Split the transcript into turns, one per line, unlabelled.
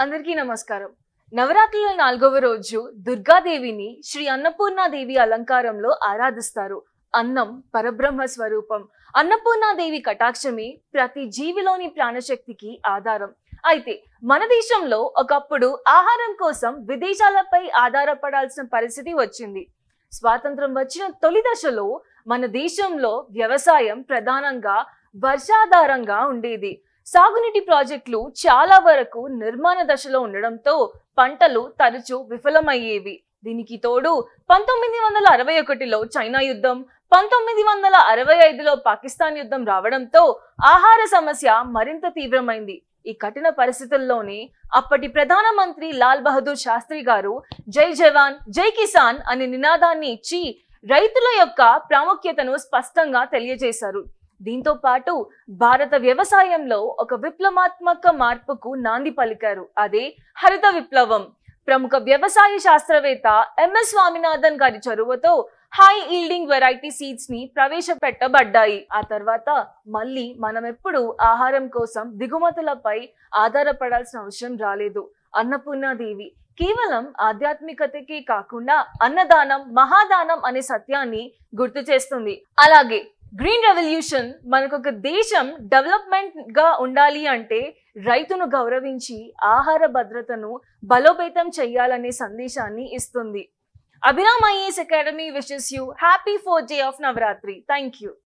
అందరికీ నమస్కారం. నవరాత్రుల 4వ రోజు దుర్గాదేవిని శ్రీ అన్నపూర్ణాదేవి అలంకారంలో ఆరాధిస్తారు. అన్నం పరబ్రహ్మ స్వరూపం. అన్నపూర్ణాదేవి కటాక్షమే ప్రతి జీవిలోని ప్రాణశక్తికి ఆధారం. అయితే మన దేశంలో ఒకప్పుడు ఆహారం కోసం విదేశాలపై ఆధారపడాల్సిన పరిస్థితి వచ్చింది. స్వాతంత్రం వచ్చిన తొలి దశలో మన దేశంలో వ్యవసాయం ప్రధానంగా వర్షాధారంగా ఉండేది. సాగునీటి ప్రాజెక్టులు చాలా వరకు నిర్మాణ దశలో ఉండడంతో పంటలు తరచూ విఫలమయ్యేవి. దీనికి తోడు 1961లో చైనా యుద్ధం, 1965లో పాకిస్తాన్ యుద్ధం రావడంతో ఆహార సమస్య మరింత తీవ్రమైంది. ఈ కఠిన పరిస్థితుల్లోనే అప్పటి ప్రధానమంత్రి లాల్ బహదూర్ శాస్త్రి గారు జై జవాన్ జై కిసాన్ అనే నినాదాన్ని ఇచ్చి రైతుల యొక్క ప్రాముఖ్యతను స్పష్టంగా తెలియజేశారు. దీంతో పాటు భారత వ్యవసాయంలో ఒక విప్లవాత్మక మార్పుకు నాంది పలికారు. అదే హరిత విప్లవం. ప్రముఖ వ్యవసాయ శాస్త్రవేత్త ఎంఎస్ స్వామినాథన్ గారి చొరవతో హై ఈల్డింగ్ వెరైటీ సీడ్స్ ని ప్రవేశపెట్టబడ్డాయి. ఆ తర్వాత మళ్ళీ మనం ఎప్పుడు ఆహారం కోసం దిగుమతులపై ఆధారపడాల్సిన అవసరం రాలేదు. అన్నపూర్ణాదేవి కేవలం ఆధ్యాత్మికతకే కాకుండా అన్నదానం మహాదానం అనే సత్యాన్ని గుర్తు చేస్తుంది. అలాగే గ్రీన్ రెవల్యూషన్ మనకు ఒక దేశం డెవలప్మెంట్ గా ఉండాలి అంటే రైతును గౌరవించి ఆహార భద్రతను బలోపేతం చేయాలనే సందేశాన్ని ఇస్తుంది. Abhiram IAS academy wishes you happy 4th day of Navaratri. Thank you.